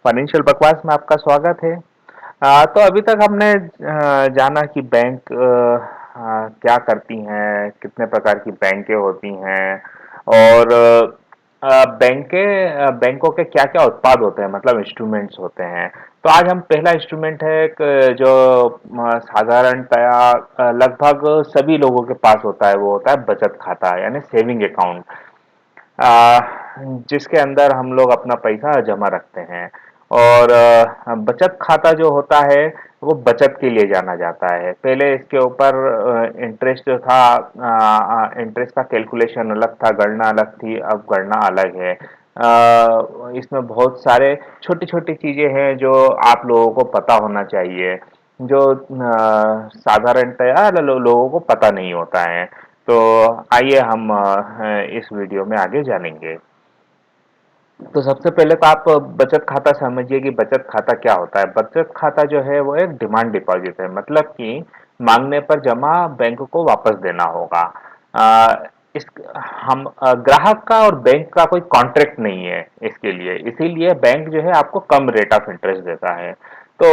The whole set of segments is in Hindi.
फाइनेंशियल बकवास में आपका स्वागत है। तो अभी तक हमने जाना कि बैंक क्या करती हैं, कितने प्रकार की बैंकें होती हैं और बैंकों के क्या-क्या उत्पाद होते हैं, मतलब इंस्ट्रूमेंट्स होते हैं। तो आज हम पहला इंस्ट्रूमेंट है एक जो साधारणतया लगभग सभी लोगों के पास होता है, वो होता है बचत खाता यानी सेविंग अकाउंट। अ, जिसके अंदर हम लोग अपना पैसा जमा रखते हैं और बचत खाता जो होता है वो बचत के लिए जाना जाता है। पहले इसके ऊपर इंटरेस्ट जो था, इंटरेस्ट का कैलकुलेशन अलग था, गणना अलग थी, अब गणना अलग है। इसमें बहुत सारे छोटी-छोटी चीजें हैं जो आप लोगों को पता होना चाहिए, जो साधारणतया लोगों को पता नहीं होता है। तो आइए हम इस वीडियो में आगे जानेंगे। तो सबसे पहले तो आप बचत खाता समझिए कि बचत खाता क्या होता है। बचत खाता जो है वो एक डिमांड डिपॉजिट है, मतलब कि मांगने पर जमा बैंक को वापस देना होगा। अ, इस हम ग्राहक का और बैंक का कोई कॉन्ट्रैक्ट नहीं है इसके लिए, इसीलिए बैंक जो है आपको कम रेट ऑफ इंटरेस्ट देता है। तो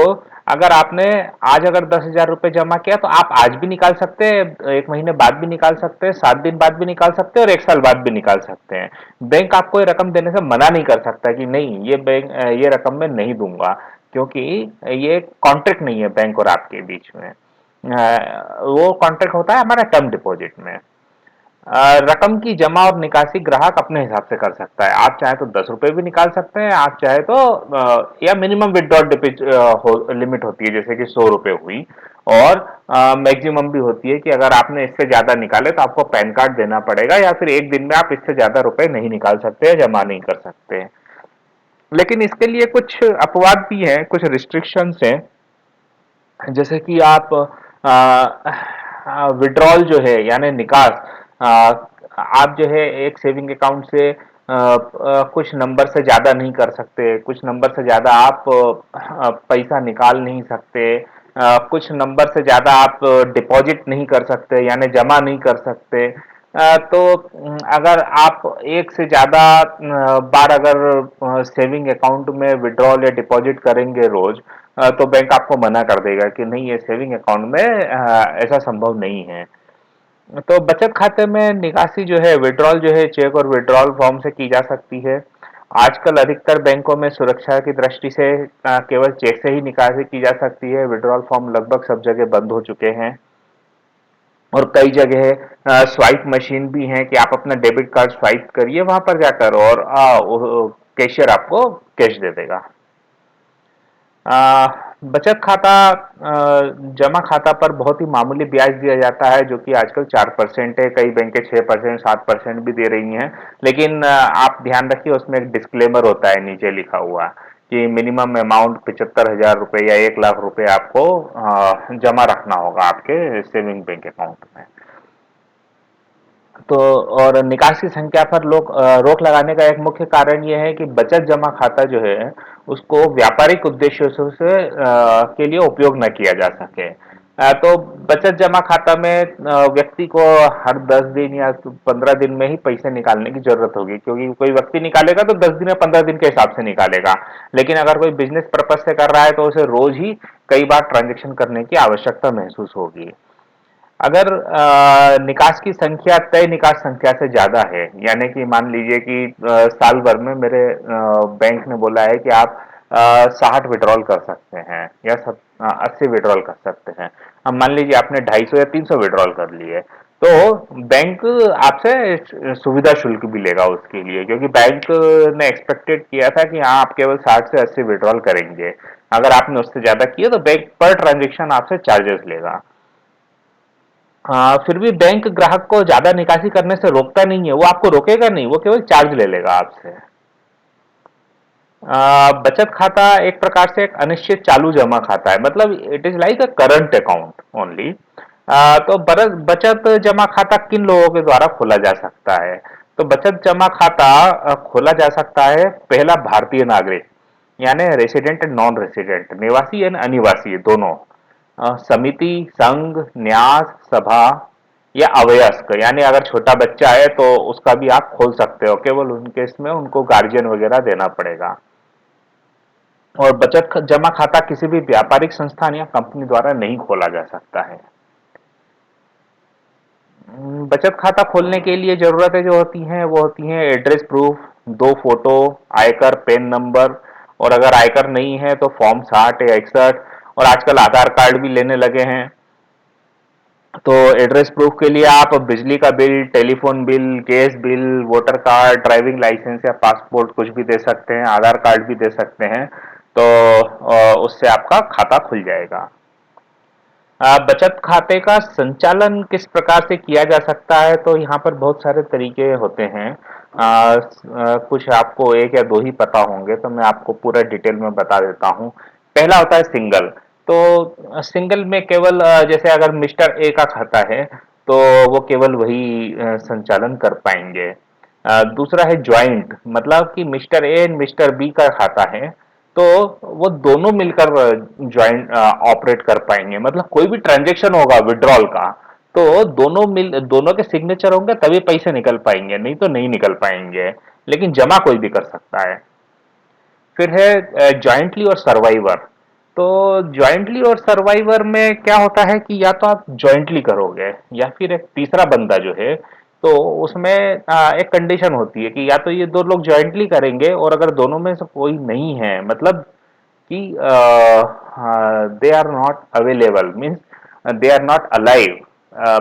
अगर आपने आज अगर 10,000 रुपये जमा किया तो आप आज भी निकाल सकते हैं, 1 महीने बाद भी निकाल सकते हैं, 7 दिन बाद भी निकाल सकते हैं और 1 साल बाद भी निकाल सकते हैं। बैंक आपको ये रकम देने से मना नहीं कर सकता कि नहीं, ये रकम मैं नहीं दूंगा, क्योंकि ये कॉन्ट्रैक्ट नहीं है बैंक और आपके बीच में। वो कॉन्ट्रैक्ट होता है हमारा टर्म डिपॉजिट में। रकम की जमा और निकासी ग्राहक अपने हिसाब से कर सकता है। आप चाहे तो 10 रुपए भी निकाल सकते हैं, आप चाहे तो या मिनिमम विड्रॉल लिमिट होती है, जैसे कि 100 रुपए हुई, और मैक्सिमम भी होती है कि अगर आपने इससे ज्यादा निकाले तो आपको पैन कार्ड देना पड़ेगा, या फिर एक दिन में आप इससे ज्यादा रुपए नहीं निकाल सकते या जमा नहीं कर सकते। लेकिन इसके लिए कुछ अपवाद भी हैं, कुछ रिस्ट्रिक्शंस हैं। जैसे कि आप विड्रॉल जो है यानी निकास, अ, आप जो है एक सेविंग अकाउंट से कुछ नंबर से ज्यादा नहीं कर सकते, कुछ नंबर से ज्यादा आप पैसा निकाल नहीं सकते, कुछ नंबर से ज्यादा आप डिपॉजिट नहीं कर सकते यानी जमा नहीं कर सकते। तो अगर आप एक से ज्यादा बार अगर सेविंग अकाउंट में विड्रॉल या डिपॉजिट करेंगे रोज, तो बैंक आपको मना कर देगा कि नहीं, ये सेविंग अकाउंट में ऐसा संभव नहीं है। तो बचत खाते में निकासी जो है, विड्रॉल जो है, चेक और विड्रॉल फॉर्म से की जा सकती है। आजकल अधिकतर बैंकों में सुरक्षा की दृष्टि से केवल चेक से ही निकासी की जा सकती है। विड्रॉल फॉर्म लगभग सब जगह बंद हो चुके हैं और कई जगह स्वाइप मशीन भी हैं कि आप अपना डेबिट कार्ड स्वाइप करिए वहां पर जाकर, और कैशियर आपको कैश दे देगा। अ, बचत खाता जमा खाता पर बहुत ही मामूली ब्याज दिया जाता है, जो कि आजकल 4% है। कई बैंकें 6%, 7% भी दे रही हैं। लेकिन आप ध्यान रखिए, उसमें एक डिस्क्लेमर होता है नीचे लिखा हुआ कि मिनिमम अमाउंट 75,000 रुपये या 1 लाख रुपए आपको जमा रखना होगा आपके सेविंग बैंक अकाउंट में। तो और निकासी संख्या पर रोक लगाने का एक मुख्य कारण यह है कि बचत जमा खाता जो है उसको व्यापारिक उद्देश्यों से के लिए उपयोग न किया जा सके। तो बचत जमा खाता में व्यक्ति को हर 10 दिन या 15 दिन में ही पैसे निकालने की जरूरत होगी, क्योंकि कोई व्यक्ति निकालेगा तो 10 दिन या 15 दिन के हिसाब से निकालेगा। लेकिन अगर कोई बिजनेस पर्पज से कर रहा है तो उसे रोज ही कई बार ट्रांजेक्शन करने की आवश्यकता महसूस होगी। अगर निकास की संख्या तय निकास संख्या से ज्यादा है, यानी कि मान लीजिए कि साल भर में मेरे बैंक ने बोला है कि आप 60 विड्रॉल कर सकते हैं या 80 विड्रॉल कर सकते हैं। अब मान लीजिए आपने 250 या 300 विड्रॉल कर लिए, तो बैंक आपसे सुविधा शुल्क भी लेगा उसके लिए, क्योंकि बैंक ने एक्सपेक्टेड किया था कि हाँ, आप केवल 60 से 80 विड्रॉल करेंगे। अगर आपने उससे ज्यादा किया तो बैंक पर ट्रांजेक्शन आपसे चार्जेस लेगा। फिर भी बैंक ग्राहक को ज्यादा निकासी करने से रोकता नहीं है, वो आपको रोकेगा नहीं, वो केवल चार्ज ले लेगा आपसे। बचत खाता एक प्रकार से एक अनिश्चित चालू जमा खाता है, मतलब it is like a current account only. तो बचत जमा खाता किन लोगों के द्वारा खोला जा सकता है? तो बचत जमा खाता खोला जा सकता है, पहला भारतीय नागरिक यानी रेसिडेंट एंड नॉन रेसिडेंट, निवासी यानी अनिवासी दोनों, समिति, संघ, न्यास, सभा, या अवयस्क यानी अगर छोटा बच्चा है तो उसका भी आप खोल सकते हो, केवल उनके इसमें उनको गार्जियन वगैरह देना पड़ेगा। और जमा खाता किसी भी व्यापारिक संस्थान या कंपनी द्वारा नहीं खोला जा सकता है। बचत खाता खोलने के लिए जरूरतें जो होती हैं वो होती हैं एड्रेस प्रूफ, 2 फोटो, आयकर, पैन नंबर, और अगर आयकर नहीं है तो फॉर्म 60 या 61, और आजकल आधार कार्ड भी लेने लगे हैं। तो एड्रेस प्रूफ के लिए आप बिजली का bill, telephone bill, gas bill, voter card, driving licence या पासपोर्ट कुछ भी दे सकते हैं, आधार कार्ड भी दे सकते हैं। तो उससे आपका खाता खुल जाएगा। बचत खाते का संचालन किस प्रकार से किया जा सकता है, तो यहाँ पर बहुत सारे तरीके होते हैं। कुछ आपको एक या दो ही पता होंगे, तो मैं आपको पूरा डिटेल में बता देता हूँ। पहला होता है सिंगल। तो सिंगल में केवल जैसे अगर मिस्टर ए का खाता है तो वो केवल वही संचालन कर पाएंगे। दूसरा है ज्वाइंट, मतलब कि mister A and mister B का खाता है तो वो दोनों मिलकर ज्वाइंट ऑपरेट कर पाएंगे। मतलब कोई भी ट्रांजैक्शन होगा विड्रॉल का तो दोनों के सिग्नेचर होंगे तभी पैसे निकल पाएंगे, नहीं तो नहीं निकल पाएंगे। लेकिन जमा कोई भी कर सकता है। फिर है जॉइंटली और सर्वाइवर। तो जॉइंटली और सर्वाइवर में क्या होता है कि या तो आप जॉइंटली करोगे या फिर एक तीसरा बंदा जो है, तो उसमें एक कंडीशन होती है कि या तो ये दो लोग जॉइंटली करेंगे, और अगर दोनों में से कोई नहीं है, मतलब कि they are not available, means they are not alive,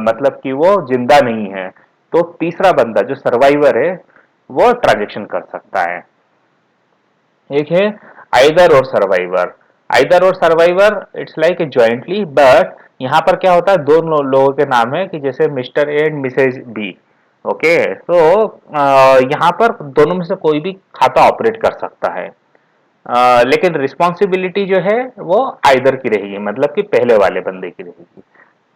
मतलब कि वो जिंदा नहीं है, तो तीसरा बंदा जो सर्वाइवर है वो ट्रांजेक्शन कर सकता है। एक है आइदर और सर्वाइवर। आइदर और survivor it's like a jointly, but यहाँ पर क्या होता है, दो लोगों के नाम है कि जैसे mister A and missus B. Okay, तो यहाँ पर दोनों में से कोई भी खाता ऑपरेट कर सकता है। लेकिन रिस्पॉन्सिबिलिटी जो है वो आइदर की रहेगी, मतलब कि पहले वाले बंदे की रहेगी।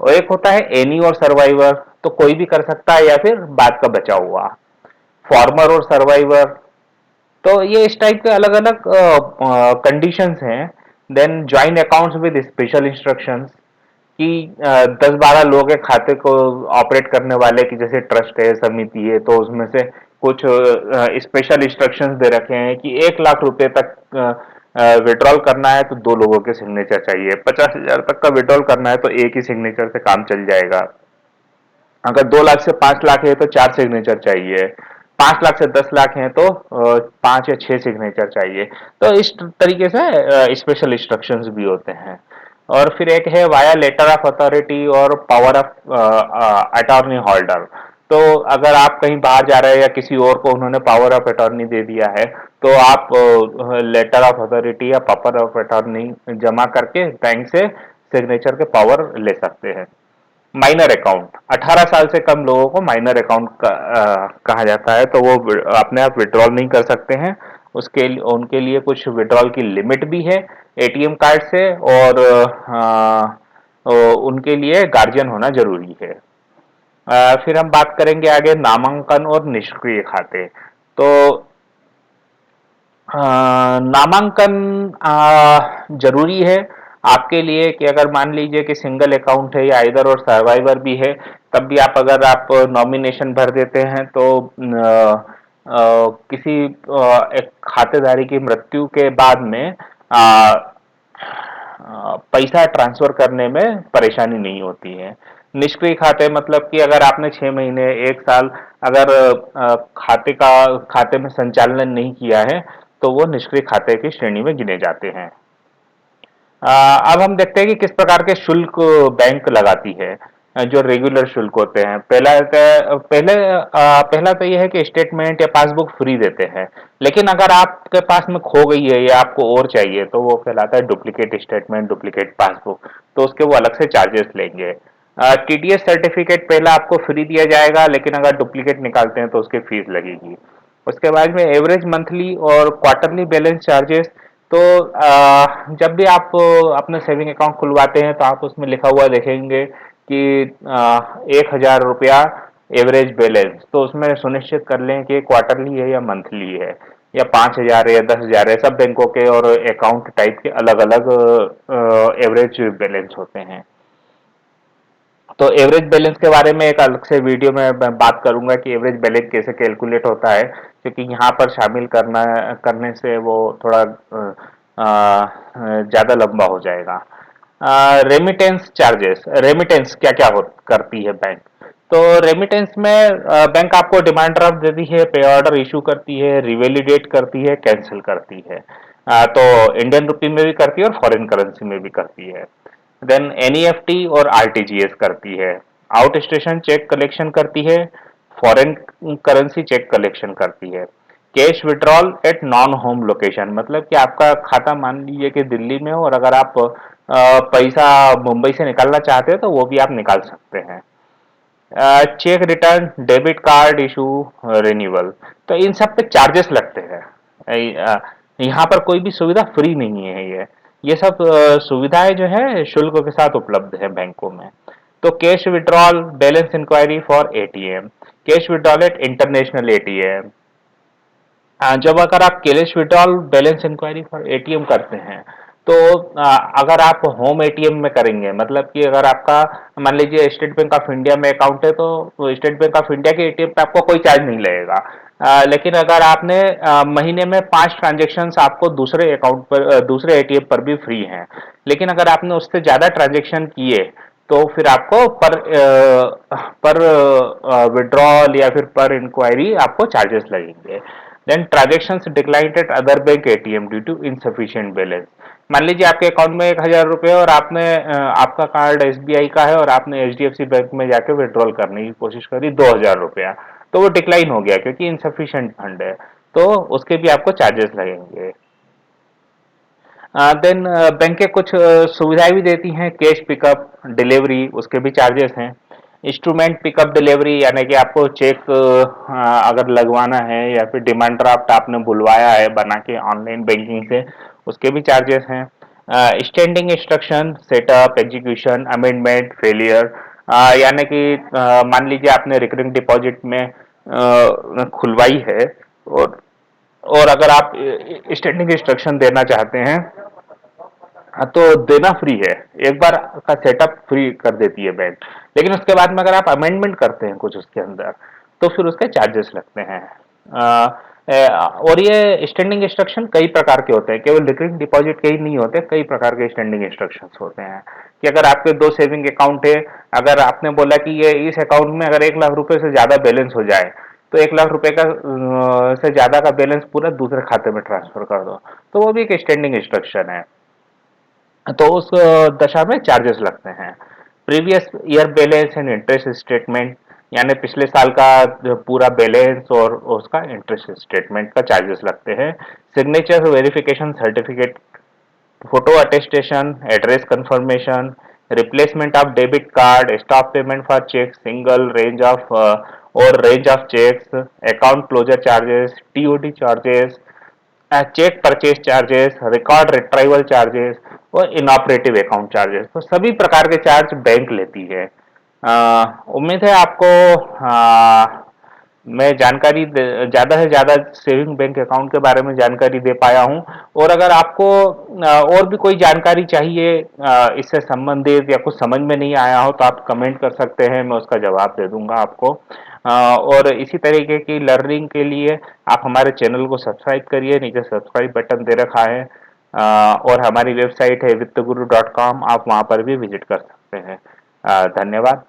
और एक होता है एनी और सर्वाइवर, तो कोई भी कर सकता है या फिर बाद का बचा हुआ। फॉर्मर और सर्वाइवर, तो ये इस टाइप के अलग अलग कंडीशंस हैं। Then joint accounts with special instructions, कि 10-12 लोगों के खाते को ऑपरेट करने वाले की जैसे ट्रस्ट है, समिति है, तो उसमें से कुछ स्पेशल इंस्ट्रक्शंस दे रखे हैं कि 1 लाख रुपए तक विड्रॉल करना है तो 2 लोगों के सिग्नेचर चाहिए, 50,000 तक का विड्रॉल करना है तो एक ही सिग्नेचर से काम चल जाएगा, अगर 2 लाख से 5 लाख है तो 4 सिग्नेचर चाहिए, 5 लाख से 10 लाख है तो 5 या 6 सिग्नेचर चाहिए। तो इस तरीके से स्पेशल इंस्ट्रक्शंस भी होते हैं। और फिर एक है वाया लेटर ऑफ अथॉरिटी और पावर ऑफ अटॉर्नी होल्डर। तो अगर आप कहीं बाहर जा रहे हैं या किसी और को उन्होंने पावर ऑफ अटॉर्नी दे दिया है, तो आप लेटर ऑफ अथॉरिटी या पावर ऑफ अटॉर्नी जमा करके बैंक से सिग्नेचर के पावर ले सकते हैं। माइनर अकाउंट, 18 साल से कम लोगों को माइनर अकाउंट कहा जाता है, तो वो अपने आप विड्रॉल नहीं कर सकते हैं। उनके लिए कुछ विड्रॉल की लिमिट भी है एटीएम कार्ड से, और उनके लिए गार्जियन होना जरूरी है। फिर हम बात करेंगे आगे नामांकन और निष्क्रिय खाते। तो नामांकन जरूरी है आपके लिए कि अगर मान लीजिए कि सिंगल अकाउंट है या इधर और सर्वाइवर भी है, तब भी आप अगर आप नॉमिनेशन भर देते हैं तो किसी एक खातेदारी की मृत्यु के बाद में पैसा ट्रांसफर करने में परेशानी नहीं होती है। निष्क्रिय खाते मतलब कि अगर आपने 6 महीने 1 साल अगर खाते में संचालन नहीं किया है तो वो निष्क्रिय खाते की श्रेणी में गिने जाते हैं। अब हम देखते हैं कि किस प्रकार के शुल्क बैंक लगाती है, जो रेगुलर शुल्क होते हैं। पहला तो यह है कि स्टेटमेंट या पासबुक फ्री देते हैं, लेकिन अगर आपके पास में खो गई है या आपको और चाहिए तो वो कहलाता है डुप्लीकेट स्टेटमेंट, डुप्लीकेट पासबुक, तो उसके वो अलग से चार्जेस लेंगे। टीडीएस सर्टिफिकेट पहला आपको फ्री दिया जाएगा, लेकिन अगर डुप्लीकेट निकालते हैं तो उसकी फीस लगेगी। उसके बाद में एवरेज मंथली और क्वार्टरली बैलेंस चार्जेस। तो जब भी आप अपना सेविंग अकाउंट खुलवाते हैं तो आप उसमें लिखा हुआ देखेंगे कि 1,000 रुपया एवरेज बैलेंस, तो उसमें सुनिश्चित कर लें कि क्वार्टरली है या मंथली है, या 5,000 है या 10,000 है। सब बैंकों के और अकाउंट टाइप के अलग अलग एवरेज बैलेंस होते हैं। तो एवरेज बैलेंस के बारे में एक अलग से वीडियो में मैं बात करूंगा कि एवरेज बैलेंस कैसे कैलकुलेट होता है, क्योंकि यहाँ पर शामिल करने से वो थोड़ा ज़्यादा लंबा हो जाएगा। रेमिटेंस चार्जेस, रेमिटेंस क्या क्या करती है बैंक? तो रेमिटेंस में बैंक आपको डिमांड ड्राफ्ट देती है, पे ऑर्डर इशू करती है, रिवैलिडेट करती है, कैंसिल करती है। तो इंडियन रुपी में भी करती है और फॉरेन करेंसी में भी करती है। देन एनईएफटी और आरटीजीएस करती है। आउट स्टेशन चेक कलेक्शन करती है, फॉरेन करेंसी चेक कलेक्शन करती है। Cash withdrawal at non home location, मतलब कि आपका खाता मान लीजिए कि दिल्ली में हो और अगर आप पैसा मुंबई से निकालना चाहते हो तो वो भी आप निकाल सकते हैं। Check return, debit card issue, renewal, तो इन सब पे चार्जेस लगते हैं। यहाँ पर कोई भी सुविधा फ्री नहीं है। ये सब सुविधाएं जो है शुल्क के साथ उपलब्ध है बैंकों में। तो cash withdrawal, balance enquiry for ATM, cash withdrawal at international ATM. जब अगर आप cash withdrawal balance enquiry for ATM करते हैं तो अगर आप होम एटीएम में करेंगे, मतलब कि अगर आपका मान लीजिए स्टेट बैंक ऑफ इंडिया में अकाउंट है तो स्टेट बैंक ऑफ इंडिया के एटीएम पे आपको कोई चार्ज नहीं लगेगा। लेकिन अगर आपने महीने में 5 ट्रांजेक्शन आपको दूसरे अकाउंट पर दूसरे एटीएम पर भी फ्री हैं, लेकिन अगर आपने उससे ज्यादा ट्रांजेक्शन किए तो फिर आपको पर विड्रॉल या फिर पर इंक्वायरी आपको चार्जेस लगेंगे। Then transactions declined at other bank ATM due to insufficient balance. मान लीजिए आपके अकाउंट में 1,000 रुपये और आपने आपका कार्ड एसबीआई का है और आपने एचडीएफसी बैंक में जाके विड्रॉल करने की कोशिश करी 2,000 रुपया, तो वो डिक्लाइन हो गया क्योंकि इनसफिशिएंट फंड है, तो उसके भी आपको चार्जेस लगेंगे। देन बैंकें कुछ सुविधाएं भी देती हैं, कैश पिकअप डिलीवरी, उसके भी चार्जेस हैं। इंस्ट्रूमेंट पिकअप डिलीवरी, यानी कि आपको चेक अगर लगवाना है या फिर डिमांड ड्राफ्ट आपने बुलवाया है बना के ऑनलाइन बैंकिंग से, उसके भी चार्जेस हैं। Standing instruction, setup, execution, amendment, failure, यानी कि मान लीजिए आपने रिकरिंग डिपॉजिट में खुलवाई है और अगर आप स्टैंडिंग इंस्ट्रक्शन देना चाहते हैं, हाँ, तो देना फ्री है। एक बार का सेटअप फ्री कर देती है बैंक, लेकिन उसके बाद में अगर आप अमेंडमेंट करते हैं कुछ उसके अंदर तो फिर उसके चार्जेस लगते हैं। और ये स्टैंडिंग इंस्ट्रक्शन कई प्रकार के होते हैं, केवल रिकरिंग डिपॉजिट के ही नहीं होते, कई प्रकार के स्टैंडिंग इंस्ट्रक्शंस होते हैं। कि अगर आपके 2 सेविंग अकाउंट है, अगर आपने बोला कि ये इस अकाउंट में अगर 1 लाख रुपए से ज्यादा बैलेंस हो जाए तो 1 लाख रुपए का से ज्यादा का बैलेंस पूरा दूसरे खाते में ट्रांसफर कर दो, तो वो भी एक स्टैंडिंग इंस्ट्रक्शन है, तो उस दशा में चार्जेस लगते हैं। Previous year balance and interest statement, यानी पिछले साल का जो पूरा बैलेंस और उसका इंटरेस्ट स्टेटमेंट का चार्जेस लगते हैं। Signature verification certificate, photo attestation, address confirmation, replacement of debit card, stop payment for cheque, single range of और range of cheques, account closure charges, TOD charges, cheque purchase charges, record retrieval charges और इनऑपरेटिव अकाउंट चार्जेस, तो सभी प्रकार के चार्ज बैंक लेती है। उम्मीद है आपको मैं जानकारी ज़्यादा से ज़्यादा सेविंग बैंक अकाउंट के बारे में जानकारी दे पाया हूँ। और अगर आपको और भी कोई जानकारी चाहिए इससे संबंधित या कुछ समझ में नहीं आया हो तो आप कमेंट कर सकते हैं, मैं उसका जवाब दे दूंगा आपको। और इसी तरीके की लर्निंग के लिए आप हमारे चैनल को सब्सक्राइब करिए, नीचे सब्सक्राइब बटन दे रखा है। और हमारी वेबसाइट है वित्तगुरु.com, आप वहाँ पर भी विजिट कर सकते हैं। धन्यवाद।